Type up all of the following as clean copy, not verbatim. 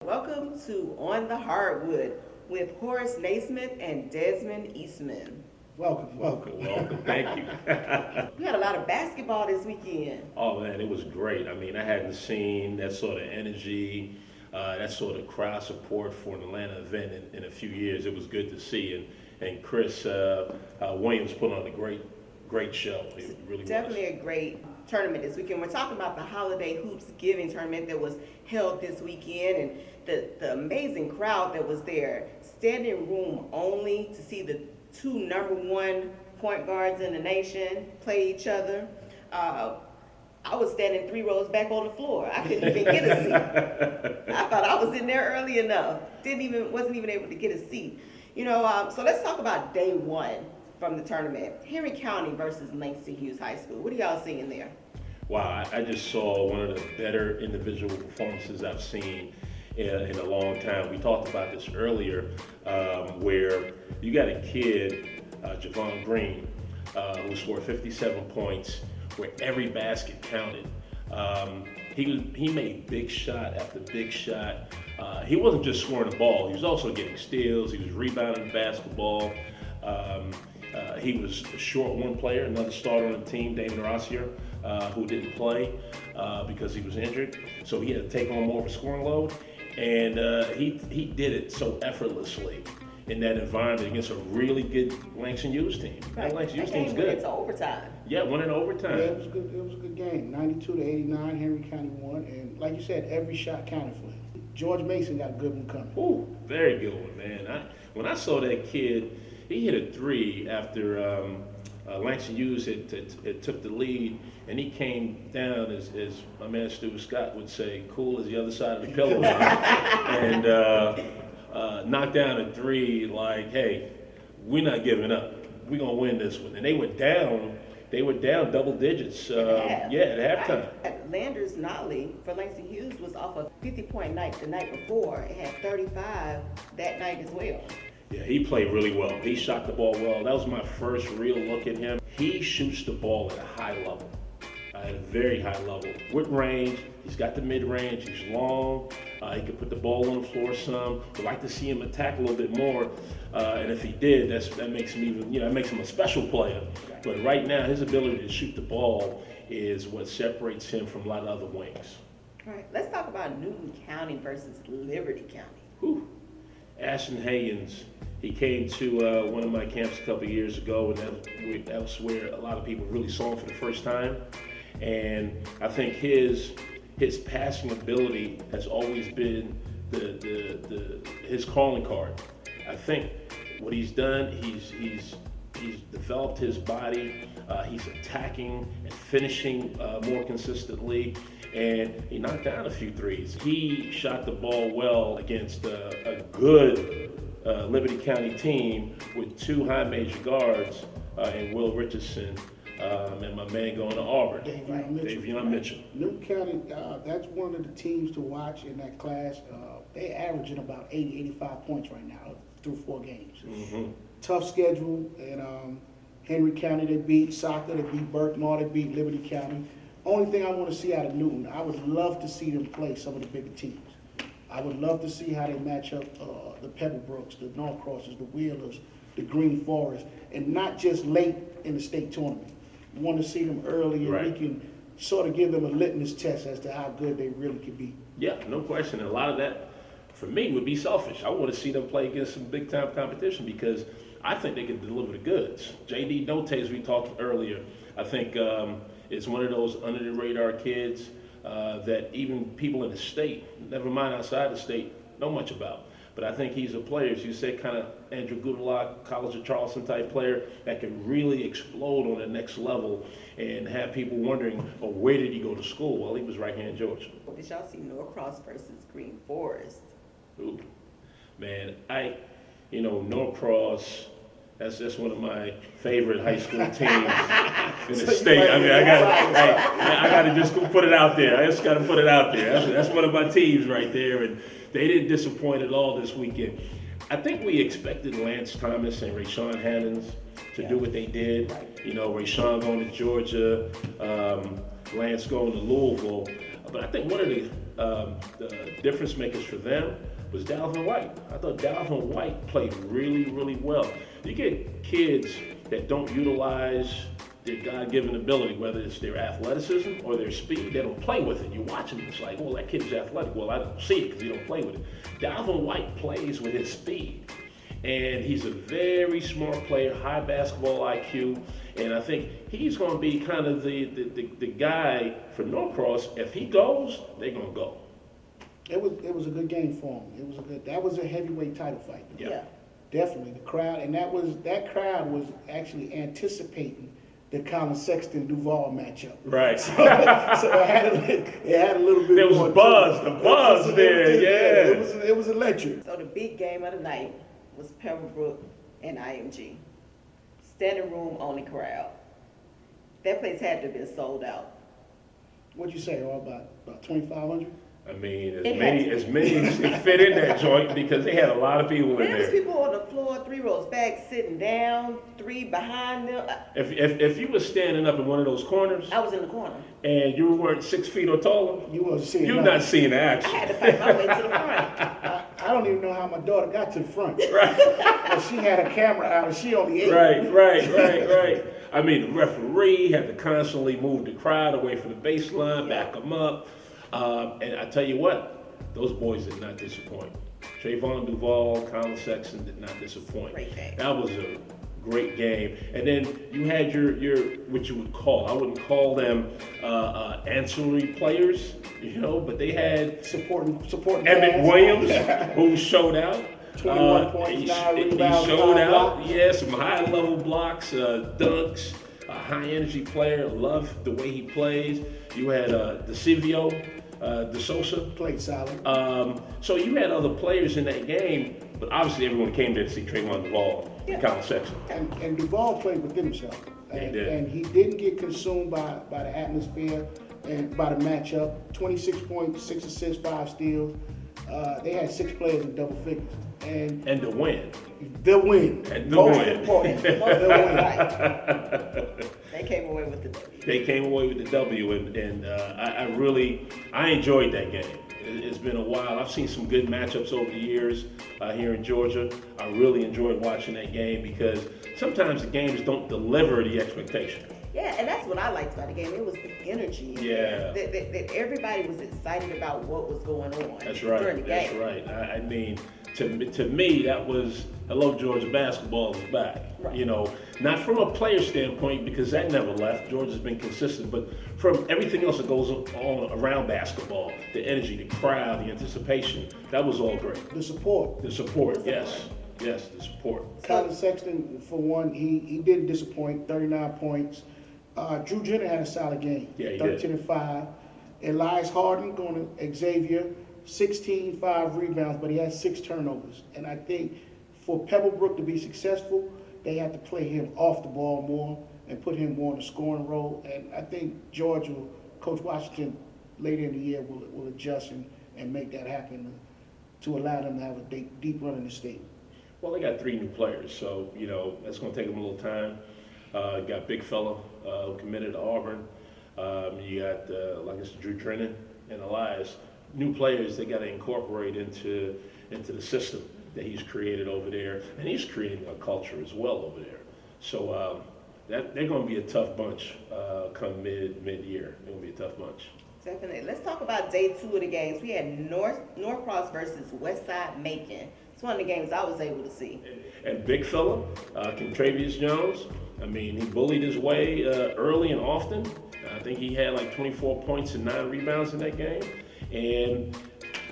Welcome to On the Hardwood with Horace Neysmith and Desmond Eastmond. Welcome. Thank you. We had a lot of basketball this weekend. Oh man, it was great. I mean, I hadn't seen that sort of energy, that sort of crowd support for an Atlanta event in a few years. It was good to see, and Chris Williams put on a great show. It really Definitely a great tournament this weekend. We're talking about the Holiday Hoopsgiving tournament that was held this weekend, and the amazing crowd that was there. Standing room only to see the two #1 point guards in the nation play each other. I was standing 3 rows back on the floor. I couldn't even get a seat. I thought I was in there early enough. Wasn't even able to get a seat. So let's talk about day one from the tournament. Henry County versus Langston Hughes High School. What are y'all seeing there? Wow, I just saw one of the better individual performances I've seen in a long time. We talked about this earlier, where you got a kid, Javon Green, who scored 57 points, where every basket counted. He made big shot after big shot. He wasn't just scoring the ball; he was also getting steals. He was rebounding the basketball. He was a short one player, another starter on the team, David Rossier, who didn't play because he was injured. So he had to take on more of a scoring load. And he did it so effortlessly in that environment against a really good Langston Hughes team. Right. That Langston Hughes team's Went good. into overtime. Yeah, won in overtime. Yeah, it was good. It was a good game. 92-89, Henry County won, and like you said, every shot counted for him. George Mason got a good one coming. Ooh, very good one, man. When I saw that kid, he hit a 3 after Langston Hughes had took the lead, and he came down, as my man Stuart Scott would say, cool as the other side of the pillow, and knocked down a 3 like, hey, we're not giving up. We're going to win this one. And they were down double digits at halftime. Landers Notley for Langston Hughes was off a 50-point night the night before. It had 35 that night as well. Yeah, he played really well. He shot the ball well. That was my first real look at him. He shoots the ball at a high level, at a very high level. With range, he's got the mid-range, he's long, he can put the ball on the floor some. We'd like to see him attack a little bit more, and if he did, that makes him even, that makes him a special player. But right now, his ability to shoot the ball is what separates him from a lot of other wings. All right, let's talk about Newton County versus Liberty County. Whew. Ashton Higgins, he came to one of my camps a couple of years ago, and that was where a lot of people really saw him for the first time. And I think his passing ability has always been his calling card. I think what he's done, he's developed his body. He's attacking and finishing more consistently. And he knocked down a few threes. He shot the ball well against a good Liberty County team with 2 high major guards in Will Richardson and my man going to Auburn, Davion Mitchell. Newton County, that's one of the teams to watch in that class. They averaging about 80, 85 points right now through 4 games. Mm-hmm. Tough schedule, and Henry County they beat, Soccer they beat, Burknall they beat, Liberty County. Only thing I want to see out of Newton, I would love to see them play some of the bigger teams. I would love to see how they match up the Pebblebrooks, the Norcrosses, the Wheelers, the Green Forest, and not just late in the state tournament. We want to see them early, and we can sort of give them a litmus test as to how good they really could be. Yeah, no question. And a lot of that, for me, would be selfish. I want to see them play against some big-time competition because I think they can deliver the goods. J.D. Note, as we talked earlier, I think is one of those under-the-radar kids that even people in the state, never mind outside the state, know much about. But I think he's a player, as you said, kind of Andrew Goodlock, College of Charleston type player that can really explode on the next level and have people wondering, where did he go to school? Well, he was right here in Georgia. Did y'all see Norcross versus Green Forest? Ooh, man, Norcross, that's one of my favorite high school teams in the state. I mean, I got to just put it out there. I just got to put it out there. That's one of my teams right there, and they didn't disappoint at all this weekend. I think we expected Lance Thomas and Rayshawn Hannons to do what they did. Rayshawn going to Georgia, Lance going to Louisville. But I think one of the the difference makers for them was Dalvin White. I thought Dalvin White played really, really well. You get kids that don't utilize their God-given ability, whether it's their athleticism or their speed, they don't play with it. You watch them, it's like, well, that kid's athletic. Well, I don't see it because he don't play with it. Dalvin White plays with his speed. And he's a very smart player, high basketball IQ, and I think he's going to be kind of the guy for Norcross. If he goes, they're going to go. It was a good game for him. That was a heavyweight title fight. Yeah. Definitely the crowd, and that crowd was actually anticipating the Colin Sexton Duval matchup. Right. So it had a little bit. There was more a buzz, the buzz there, yeah. It was electric. So the big game of the night was Pembroke and IMG. Standing room only crowd. That place had to have been sold out. What'd you say? About 2,500? I mean, as It many as could fit in that joint because they had a lot of people in There was there. people on the floor, 3 rows back, sitting down, 3 behind them. If you were standing up in one of those corners I was in the corner. and you weren't 6 feet or taller, You wasn't seeing you're nothing. not seeing the I action. had to fight my way to the front. I don't even know how my daughter got to the front. Right. But she had a camera out and she only 8. Right. I mean, the referee had to constantly move the crowd away from the baseline, back them up. And I tell you what, those boys did not disappoint. Javon Duval, Colin Sexton did not disappoint. Great game. That was a great game. And then you had your what you would call, I wouldn't call them ancillary players, but they had Supporting Emmett cast. Williams, who showed out. 21 points, 9 he rebounds, showed 5 out. blocks. Yeah, some high-level blocks, dunks, a high-energy player. Love the way he plays. You had DeCivio, DeSosa. Played solid. So you had other players in that game, but obviously everyone came there to see Trayvon Duval and Colin Sexton. And Duval played within himself. He did. And he didn't get consumed by the atmosphere and by the matchup. 26 points, 6 assists, 5 steals. They had 6 players in double figures. And And the win. the win. And the Most win. important, the win. Right. They came away with the W. They came away with the W, and I enjoyed that game. It's been a while. I've seen some good matchups over the years here in Georgia. I really enjoyed watching that game because sometimes the games don't deliver the expectation. Yeah, and that's what I liked about the game. It was the energy. Yeah. That everybody was excited about what was going on That's during right. the That's game. right. I mean, to me, that was hello, Georgia basketball is back. Right. Not from a player standpoint because that never left. Georgia's been consistent, but from everything else that goes on around basketball, the energy, the crowd, the anticipation, that was all great. The support. The support, yes, the support. Colin Sexton, for one, he didn't disappoint. 39 points. Drew Jenner had a solid game. Yeah, he 13 did. and 5. Elias Harden going to Xavier, 16, 5 rebounds, but he had 6 turnovers. And I think for Pebblebrook to be successful, they have to play him off the ball more and put him more in the scoring role. And I think Georgia, Coach Washington, later in the year will adjust and make that happen to allow them to have a deep run in the state. Well, they got 3 new players, so that's going to take them a little time. Got big fella who committed to Auburn. You got like I said, Drew Trennan and Elias. New players they got to incorporate into the system that he's created over there, and he's creating a culture as well over there. So they're going to be a tough bunch come mid-year. They're going to be a tough bunch. Definitely. Let's talk about day 2 of the games. We had Norcross versus Westside Macon. It's one of the games I was able to see. And big fella, Contravius Jones. I mean, he bullied his way early and often. I think he had like 24 points and 9 rebounds in that game. And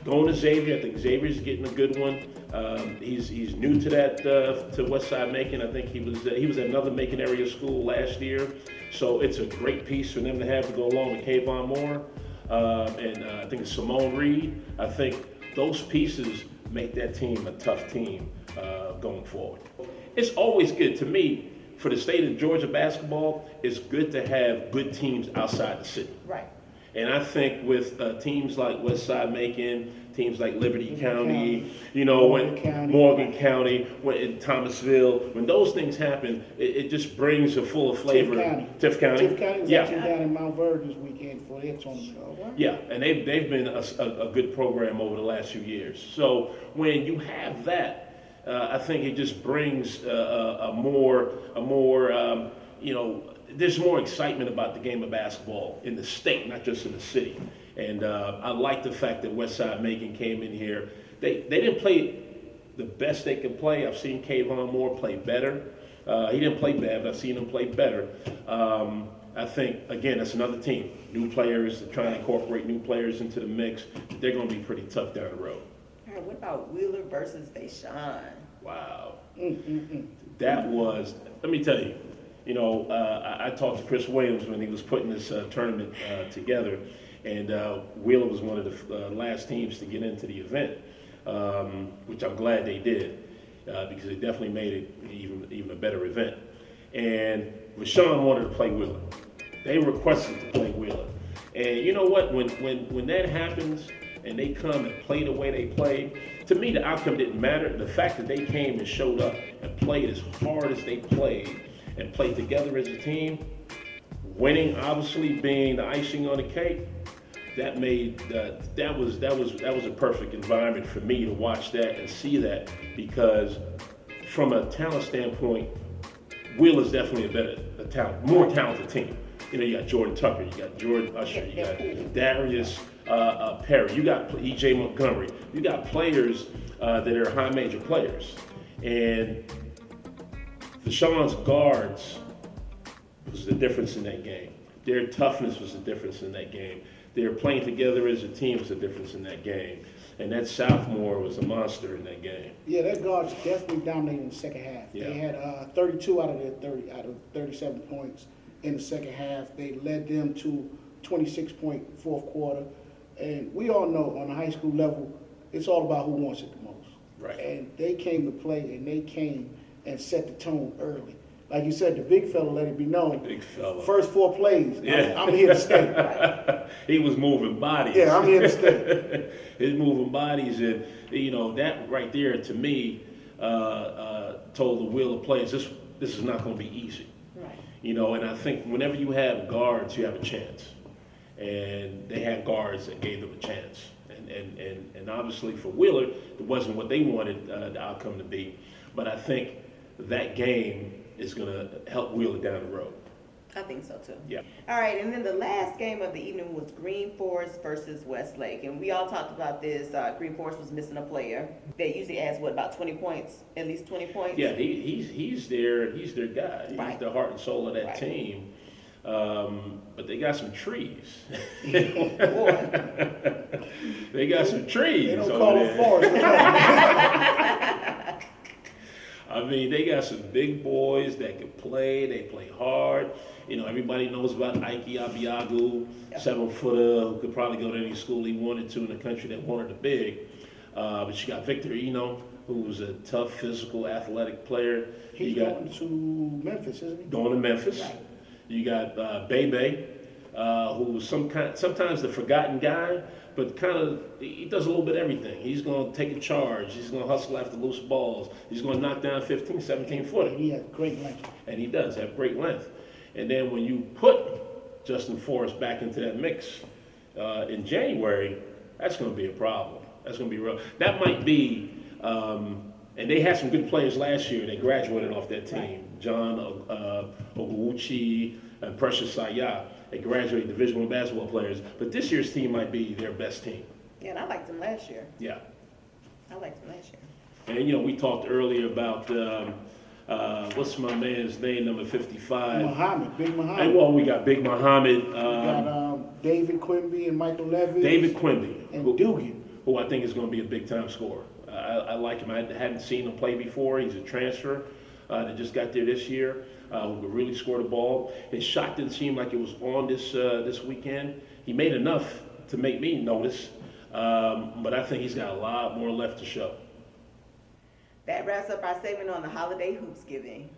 going to Xavier, I think Xavier's getting a good one. He's new to that to Westside Macon. I think he was at another Macon area school last year. So it's a great piece for them to have to go along with Kayvon Moore and I think it's Simone Reed. I think those pieces make that team a tough team going forward. It's always good to me for the state of Georgia basketball. It's good to have good teams outside the city. Right. And I think with teams like Westside Macon, teams like Liberty County, you know, Morgan County, in Thomasville, when those things happen, it just brings a full of flavor. Tift County. Tift County was actually down in Mount Vernon this weekend for their tournament. Yeah, and they've been a good program over the last few years. So when you have that, I think it just brings a more you know, there's more excitement about the game of basketball in the state, not just in the city. And I like the fact that Westside Macon came in here. They didn't play the best they could play. I've seen Kayvon Moore play better. He didn't play bad, but I've seen him play better. I think, again, that's another team. New players, trying to incorporate new players into the mix. They're going to be pretty tough down the road. All right, what about Wheeler versus Deshaun? Wow. That was, let me tell you, you know, I talked to Chris Williams when he was putting this tournament together, and Wheeler was one of the last teams to get into the event, which I'm glad they did, because it definitely made it even a better event. And Rashawn wanted to play Wheeler. They requested to play Wheeler. And you know what? When that happens and they come and play the way they play, to me the outcome didn't matter. The fact that they came and showed up and played as hard as they played and played together as a team, winning obviously being the icing on the cake, that made that was a perfect environment for me to watch that and see that, because from a talent standpoint, Wheeler's definitely more talented team. You know, you got Jordan Tucker, you got Jordan Usher, you got Darius Perry, you got E.J. Montgomery, you got players that are high major players. And Deshaun's guards was the difference in that game. Their toughness was the difference in that game. Their playing together as a team was the difference in that game. And that sophomore was a monster in that game. Yeah, their guards definitely dominated in the second half. Yeah. They had 32 out of their 37 points in the second half. They led them to 26-point fourth quarter. And we all know on the high school level, it's all about who wants it the most. Right. And they came to play, and they came and set the tone early. Like you said, the big fella let it be known. Big fella. First 4 plays, Yeah. I'm here to stay. He was moving bodies. Yeah, I'm here to stay. His moving bodies, and you know, that right there to me told the Wheeler players this is not going to be easy. Right. You know, and I think whenever you have guards, you have a chance, and they had guards that gave them a chance. And obviously for Wheeler, it wasn't what they wanted the outcome to be, but I think that game is going to help Wheeler down the road. I think so too. Yeah. All right, and then the last game of the evening was Green Forest versus Westlake, and we all talked about this. Green Forest was missing a player. They usually ask about 20 points, at least 20 points. Yeah, he's their guy. He's Right. the heart and soul of that Right. team. But they got some trees. Boy. They got some trees. They don't over call there. it forest. I mean, they got some big boys that can play. They play hard. You know, everybody knows about Ike Abiagu, 7-footer, who could probably go to any school he wanted to in the country that wanted a big. But you got Victor Eno, who's a tough, physical, athletic player. He's going to Memphis, isn't he? Going to Memphis. Right. You got Bebe, who's sometimes the forgotten guy, but kind of he does a little bit of everything. He's going to take a charge. He's going to hustle after loose balls. He's going to knock down 15, 17-footer. And he has great length. And he does have great length. And then when you put Justin Forrest back into that mix in January, that's going to be a problem. That's going to be real. That might be, and they had some good players last year. They graduated off that team. Right. John Oguchi and Precious Saya. They graduated Division I basketball players. But this year's team might be their best team. Yeah, and I liked them last year. Yeah. I liked them last year. And, you know, we talked earlier about, what's my man's name, number 55? Big Muhammad. Well, we got Big Muhammad. We got David Quimby and Michael Levis. David Quimby. And Dugan. Who I think is going to be a big-time scorer. I like him. I hadn't seen him play before. He's a transfer that just got there this year, who could really score the ball. His shot didn't seem like it was on this weekend. He made enough to make me notice, but I think he's got a lot more left to show. That wraps up our segment on the Holiday Hoopsgiving.